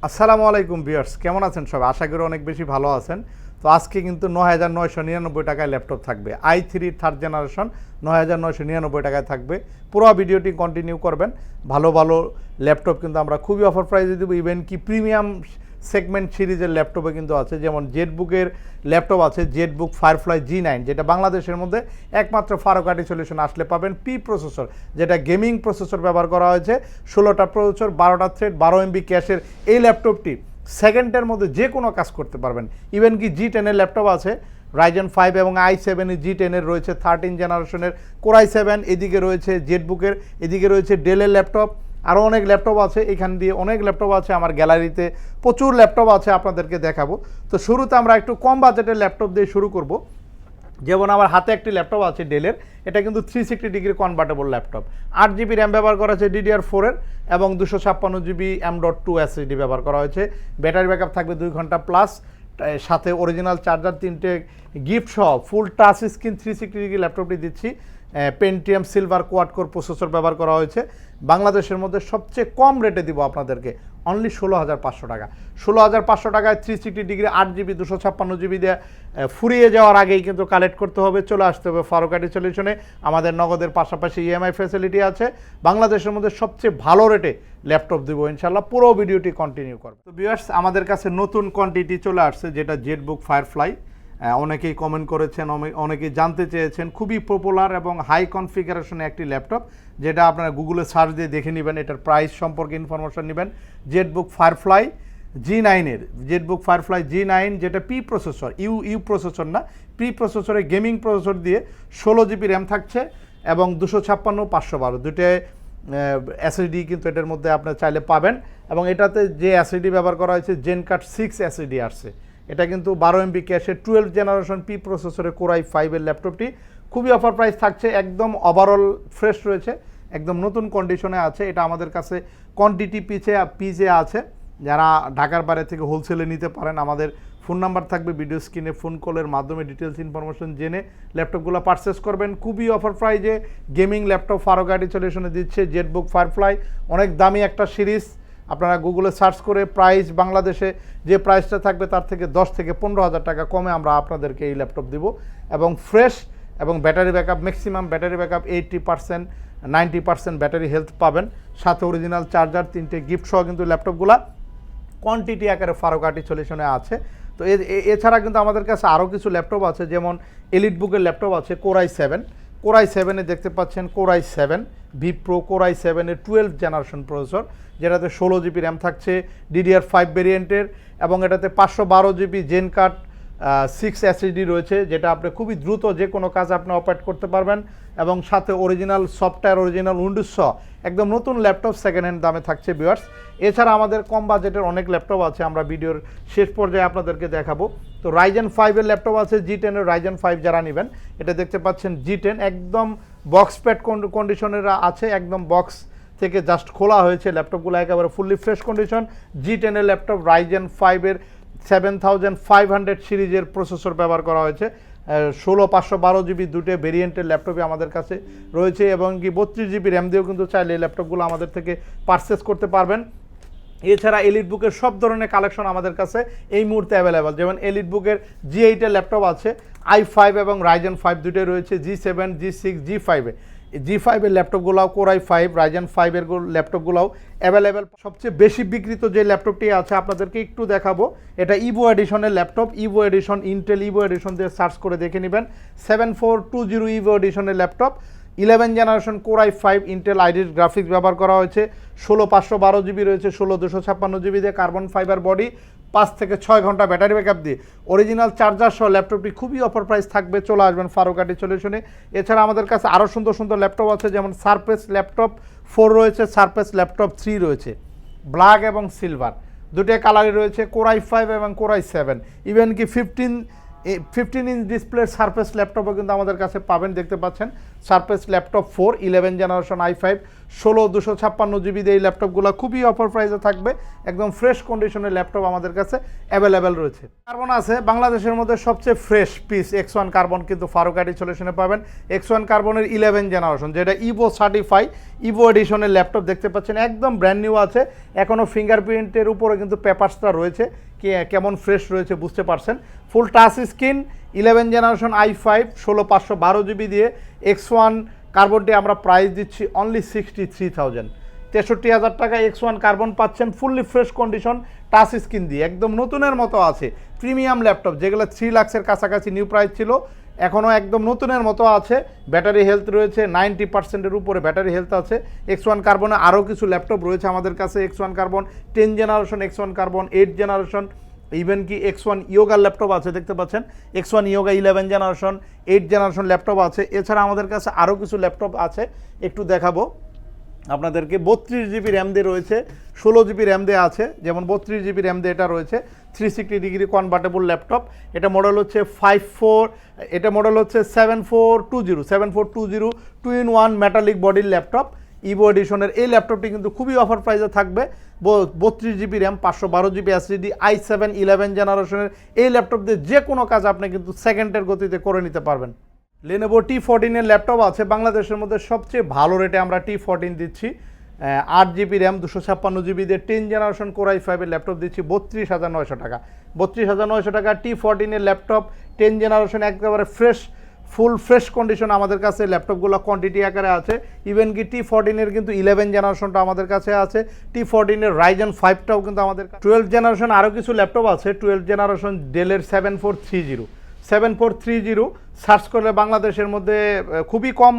আসসালামু আলাইকুম ভিউয়ার্স, কেমন আছেন সবাই? আশা করি অনেক বেশি ভালো আছেন। তো আজকে কিন্তু ৯,৯৯৯ টাকায় ল্যাপটপ থাকবে। i3 থার্ড জেনারেশন ৯,৯৯৯ টাকায় থাকবে। পুরো ভিডিওটি কন্টিনিউ করবেন। ভালো ভালো ল্যাপটপ কিন্তু আমরা খুবই অফার প্রাইসে দেবো। ইভেন কি প্রিমিয়াম সেগমেন্ট সিরিজের ল্যাপটপে কিন্তু আছে, যেমন জেটবুকের ল্যাপটপ আছে, জেটবুক ফায়ারফ্লাই G9, যেটা বাংলাদেশের মধ্যে একমাত্র ফারুকাটি সলিউশন আসলে পাবেন। পি প্রসেসর, যেটা গেমিং প্রসেসর ব্যবহার করা হয়েছে, 16টা প্রসেসর, 12টা থ্রেড, 12 MB ক্যাশের এই ল্যাপটপটি সেকেন্ডের মধ্যে যে কোনো কাজ করতে পারবেন। ইভেন কি G10 এর ল্যাপটপ আছে, Ryzen 5 এবং i7 G10 এর রয়েছে 13 জেনারেশনের Core i7, এদিকে রয়েছে জেটবুকের, এদিকে রয়েছে ডেলের ল্যাপটপ, আরও অনেক ল্যাপটপ আছে। এখান দিয়ে অনেক ল্যাপটপ আছে, আমার গ্যালারিতে প্রচুর ল্যাপটপ আছে, আপনাদেরকে দেখাবো। তো শুরুতে আমরা একটু কম বাজেটের ল্যাপটপ দিয়ে শুরু করব। যেমন আমার হাতে একটি ল্যাপটপ আছে ডেলের, এটা কিন্তু 360 degree convertible laptop. 8 GB RAM ব্যবহার করা হয়েছে DDR4-এর এবং 256 GB M.2 SSD ব্যবহার করা হয়েছে। ব্যাটারি ব্যাকআপ থাকবে 2 ঘন্টা প্লাস, সাথে অরিজিনাল চার্জার, 3টে গিফট সহ ফুল টাচ স্ক্রিন 360 ডিগ্রি ল্যাপটপটি দিচ্ছি। Pentium silver quad core processor ব্যবহার করা হয়েছে। বাংলাদেশের মধ্যে সবচেয়ে কম রেটে দিব আপনাদেরকে, অনলি 16,500 টাকা। 16,500 টাকায় 360 ডিগ্রি 8 GB 256 GB দিয়ে ফুরিয়ে যাওয়ার আগেই কিন্তু কালেক্ট করতে হবে, চলে আসতে হবে ফারুকাটি সলিউশনে। আমাদের নগদের পাশাপাশি EMI ফ্যাসিলিটি আছে। বাংলাদেশের মধ্যে সবচেয়ে ভালো রেটে ল্যাপটপ দেবো ইনশাল্লাহ। পুরো ভিডিওটি কন্টিনিউ করবে। তো ভিউয়ার্স, আমাদের কাছে নতুন কোয়ান্টিটি চলে আসছে, যেটা জেটবুক ফায়ারফ্লাই। অনেকেই কমেন্ট করেছেন, অনেকেই জানতে চেয়েছেন। খুবই পপুলার এবং হাই কনফিগারেশনে একটি ল্যাপটপ, যেটা আপনারা গুগলে সার্চ দিয়ে দেখে নেবেন। এটার প্রাইস সম্পর্কে ইনফরমেশন নেবেন। জেটবুক ফায়ারফ্লাই G9-এর, জেটবুক ফায়ারফ্লাই G9, যেটা পি প্রসেসর, ইউ প্রসেসর না, পি প্রসেসরে গেমিং প্রসেসর দিয়ে 16 GB র্যাম থাকছে এবং 256 512 দুটো SSD কিন্তু এটার মধ্যে আপনারা চাইলে পাবেন। এবং এটাতে যে SSD ব্যবহার করা হয়েছে, জেনকাট 6 SSD আসছে। এটা কিন্তু 12 MB ক্যাশের 12 জেনারেশন পি প্রসেসরে Core i5-এর ল্যাপটপটি খুবই অফার প্রাইস থাকছে। একদম ওভারঅল ফ্রেশ রয়েছে, একদম নতুন কন্ডিশনে আছে। এটা আমাদের কাছে কোয়ান্টিটি পিসে আছে। যারা ঢাকার বাইরে থেকে হোলসেলে নিতে পারেন, আমাদের ফোন নাম্বার থাকবে ভিডিও স্ক্রিনে, ফোন কলের মাধ্যমে ডিটেলস ইনফরমেশন জেনে ল্যাপটপগুলো পারচেস করবেন। খুবই অফার প্রাইজে গেমিং ল্যাপটপ ফারুকাটি সলিউশনে দিচ্ছে জেটবুক ফায়ারফ্লাই। অনেক দামি একটা সিরিজ, আপনারা গুগলে সার্চ করে প্রাইস, বাংলাদেশে যে প্রাইসটা থাকবে তার থেকে 10 থেকে 15,000 টাকা কমে আমরা আপনাদেরকে এই ল্যাপটপ দিব। এবং ফ্রেশ এবং battery backup, maximum battery backup 80% 90% battery health পাবেন। সাথে অরিজিনাল চার্জার, 3টে গিফট সহ কিন্তু ল্যাপটপগুলা কোয়ান্টিটি আকারে ফারুকাটি সলিউশনে আছে। তো এছাড়া কিন্তু আমাদের কাছে আরও কিছু ল্যাপটপ আছে, যেমন এলিটবুকের ল্যাপটপ আছে Core i7-এ দেখতে পাচ্ছেন Core i7 Vipro, Core i7-এর 12 generation processor, যেটাতে 16 GB র্যাম থাকছে DDR5 ভেরিয়েন্টের, এবং এটাতে 512 GB জেনকাট 6 SSD রয়েছে, যেটা আপনি খুবই দ্রুত যে কোনো কাজ আপনি অপারেট করতে পারবেন। এবং সাথে অরিজিনাল সফটওয়্যার, অরিজিনাল উইন্ডোজ সহ একদম নতুন ল্যাপটপ সেকেন্ড হ্যান্ড দামে থাকছে ভিউয়ার্স। এছাড়া আমাদের কম বাজেটের অনেক ল্যাপটপ আছে, আমরা ভিডিওর শেষ পর্যায়ে আপনাদেরকে দেখাবো। তো Ryzen 5-এর ল্যাপটপ আছে, G10-এর Ryzen 5 যারা নেবেন, এটা দেখতে পাচ্ছেন G10 একদম বক্স প্যাড কন্ডিশনের আছে, একদম বক্স থেকে জাস্ট খোলা হয়েছে ল্যাপটপগুলো, একেবারে ফুললি ফ্রেশ কন্ডিশন। G10-এর ল্যাপটপ Ryzen 5-এর 7500 সিরিজের প্রসেসর ব্যবহার করা হয়েছে। 16 512 GB দুটো ভেরিয়েন্টের ল্যাপটপই আমাদের কাছে রয়েছে, এবং কি 32 GB র্যাম দিয়েও কিন্তু চাইলে এই ল্যাপটপগুলো আমাদের থেকে পারচেস করতে পারবেন। এছাড়া এলিটবুকের সব ধরনের কালেকশন আমাদের কাছে এই মুহূর্তে অ্যাভেলেবেল। যেমন এলিটবুকের G8-এর ল্যাপটপ আছে, i5 এবং Ryzen 5 দুটোই রয়েছে, G7, G6, G5-এ। G5-এর ল্যাপটপগুলোও, Core i5, Ryzen 5-এর ল্যাপটপগুলোও অ্যাভেলেবেল। সবচেয়ে বেশি বিক্রিত যে ল্যাপটপটি আছে আপনাদেরকে একটু দেখাবো, এটা ইভো এডিশনের laptop. Evo edition, Intel Evo edition দিয়ে সার্চ করে দেখে নেবেন। 7420 ইভো এডিশনের laptop, 11 generation Core i5 Intel Iris graphics ব্যবহার করা হয়েছে। 16 512 GB রয়েছে, 16 256 GB দিয়ে কার্বন ফাইবার বডি, 5 থেকে 6 ঘন্টা ব্যাটারি ব্যাকআপ দিয়ে অরিজিনাল চার্জার সহ ল্যাপটপটি খুবই অফার প্রাইস থাকবে। চলে আসবেন ফারুকাটি সলিউশনে। এছাড়া আমাদের কাছে আরও সুন্দর সুন্দর ল্যাপটপ আছে, যেমন সারফেস ল্যাপটপ 4 রয়েছে, সারফেস ল্যাপটপ 3 রয়েছে, ব্ল্যাক এবং সিলভার দুটো কালারই রয়েছে, Core i5 এবং Core i7। ইভেন কি 15 ইঞ্চ ডিসপ্লের সারফেস ল্যাপটপও কিন্তু আমাদের কাছে পাবেন। দেখতে পাচ্ছেন surface laptop 4 11 generation i5 16 256 GB দিয়ে এই ল্যাপটপগুলো খুবই অফার প্রাইসে থাকবে, একদম ফ্রেশ কন্ডিশনের ল্যাপটপ আমাদের কাছে অ্যাভেলেবেল রয়েছে। কার্বন আছে বাংলাদেশের মধ্যে সবচেয়ে ফ্রেশ পিস X1 কার্বন কিন্তু ফারুক আইটি সলিউশনে পাবেন। X1 কার্বনের 11 জেনারেশন, যেটা ইভো সার্টিফাই ইভো এডিশনের ল্যাপটপ দেখতে পাচ্ছেন, একদম ব্র্যান্ড নিউ আছে, এখনও ফিঙ্গারপ্রিন্টের উপরে কিন্তু পেপারসটা রয়েছে, কেমন ফ্রেশ রয়েছে বুঝতে পারছেন। ফুল touch screen 11 generation i5 16512 GB দিয়ে X1 কার্বনটি আমরা প্রাইস দিচ্ছি অনলি 63,000, 63,000 টাকা X1 কার্বন পাচ্ছেন fully fresh condition touch screen দিয়ে, একদম নতুনের মতো আছে। প্রিমিয়াম ল্যাপটপ যেগুলো 3 লাখের কাছাকাছি নিউ প্রাইস ছিল, এখনও একদম নতুনের মতো আছে। ব্যাটারি হেলথ রয়েছে 90%-এর উপরে ব্যাটারি হেলথ আছে। X1 কার্বনে আরও কিছু ল্যাপটপ রয়েছে আমাদের কাছে, X1 carbon 10 generation, X1 carbon 8 generation, even কি X1 ইয়োগার ল্যাপটপ আছে দেখতে পাচ্ছেন, X1 yoga 11 generation 8 generation laptop আছে। এছাড়া আমাদের কাছে আরও কিছু ল্যাপটপ আছে, একটু দেখাবো আপনাদেরকে। 32 GB র্যাম দিয়ে রয়েছে, 16 GB র্যাম দিয়ে আছে, যেমন 32 GB র্যাম দিয়ে এটা রয়েছে 360 ডিগ্রি কনভার্টেবল ল্যাপটপ। এটা মডেল হচ্ছে 7420 2-in-1 মেটালিক বডির ল্যাপটপ ইভো এডিশনের। এই ল্যাপটপটি কিন্তু খুবই অফার প্রাইসে থাকবে। 32 GB RAM 512 GB SSD i7 11 জেনারেশনের এই ল্যাপটপ দিয়ে যে কোনো কাজ আপনি কিন্তু সেকেন্ডের গতিতে করে নিতে পারবেন। Lenovo T14 এর ল্যাপটপ আছে বাংলাদেশের মধ্যে সবচেয়ে ভালো রেটে আমরা T14 দিচ্ছি, 8 GB র্যাম 256 GB দিয়ে 10 জেনারেশন Core i5 এর ল্যাপটপ দিচ্ছি 32,900 টাকা। 32,900 টাকা T14 এর ল্যাপটপ 10 জেনারেশন একেবারে ফুল ফ্রেশ কন্ডিশন আমাদের কাছে ল্যাপটপগুলো কোয়ান্টিটি আকারে আছে। ইভেন কি T14 এর কিন্তু 11 জেনারেশনটা আমাদের কাছে আছে, T14 এর Ryzen 5টাও কিন্তু আমাদের 12 জেনারেশন আরও কিছু ল্যাপটপ আছে। 12 জেনারেশন ডেলের 7430 সার্চ করলে বাংলাদেশের মধ্যে খুবই কম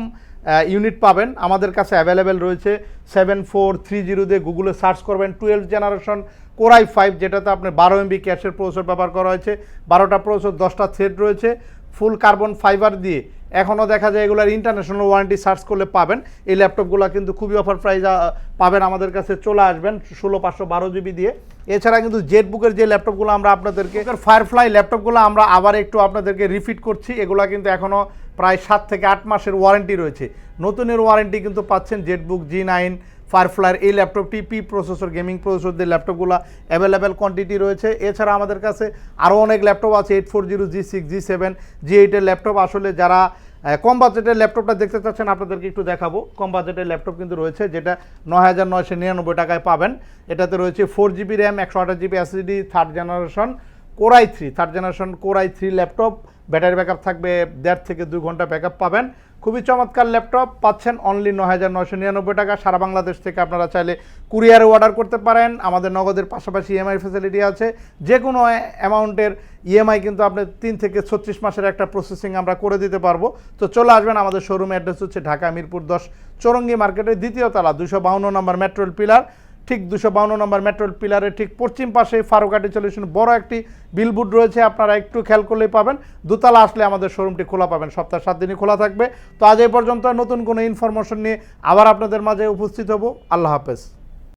ইউনিট পাবেন, আমাদের কাছে অ্যাভেলেবেল রয়েছে। 7430 দিয়ে গুগলে সার্চ করবেন 12 জেনারেশন Core i5, যেটাতে আপনার 12 MB ক্যাশের প্রসেসর ব্যবহার করা হয়েছে, 12টা প্রসেসর 10টা থ্রেড রয়েছে, ফুল কার্বন ফাইবার দিয়ে। এখনও দেখা যায় এগুলোর ইন্টারন্যাশনাল ওয়ারেন্টি সার্চ করলে পাবেন। এই ল্যাপটপগুলো কিন্তু খুবই অফার প্রাইস পাবেন, আমাদের কাছে চলে আসবেন 16512 GB দিয়ে। এছাড়া কিন্তু জেটবুকের যে ল্যাপটপগুলো আমরা আপনাদেরকে ফায়ারফ্লাই ল্যাপটপগুলো আমরা আবার একটু আপনাদেরকে রিপিট করছি, এগুলো কিন্তু এখনও প্রায় 7 থেকে 8 মাসের ওয়ারেন্টি রয়েছে। নতুনের ওয়ারেন্টি কিন্তু পাচ্ছেন জেটবুক G9 ফায়ারফ্লাইয়ের এই ল্যাপটপটি পি প্রসেসর গেমিং প্রসেসর দিয়ে ল্যাপটপগুলো অ্যাভেলেবেল কোয়ান্টিটি রয়েছে। এছাড়া আমাদের কাছে আরও অনেক ল্যাপটপ আছে 840 G6 G7 G8 এর ল্যাপটপ। আসলে যারা কম বাজেটের ল্যাপটপটা দেখতে চাচ্ছেন আপনাদেরকে একটু দেখাবো। কম বাজেটের ল্যাপটপ কিন্তু রয়েছে, যেটা 9,999 টাকায় পাবেন। এটাতে রয়েছে 4 GB RAM 128 GB SSD third generation Core i3 laptop. Battery backup থাকবে 1.5 থেকে 2 ঘন্টা ব্যাকআপ পাবেন। খুবই চমৎকার ল্যাপটপ পাচ্ছেন অনলি 9,999 টাকা। সারা বাংলাদেশ থেকে আপনারা চাইলে কুরিয়ারে অর্ডার করতে পারেন। আমাদের নগদের পাশাপাশি EMI ফ্যাসিলিটি আছে, যে কোনো অ্যামাউন্টের EMI কিন্তু আপনি 3 থেকে 36 মাসের একটা প্রসেসিং আমরা করে দিতে পারবো। তো চলে আসবেন, আমাদের শোরুম অ্যাড্রেস হচ্ছে ঢাকা মিরপুর 10 চৌরঙ্গি মার্কেটের 2য় তলা 252 নম্বর মেট্রোল পিলার, ঠিক 252 নম্বর মেট্রোল পিলারের ঠিক পশ্চিম পাশে ফারুক আইটি সলিউশন বড় একটি বিলবোর্ড রয়েছে, আপনারা একটু খেয়াল করলেই পাবেন। দোতলা আসলে আমাদের শোরুমটি খোলা পাবেন, সপ্তাহে 7 দিনই খোলা থাকবে। তো আজ এই পর্যন্ত নতুন কোনো ইনফরমেশন নিয়ে আবার আপনাদের মাঝে উপস্থিত হব। আল্লাহ হাফেজ।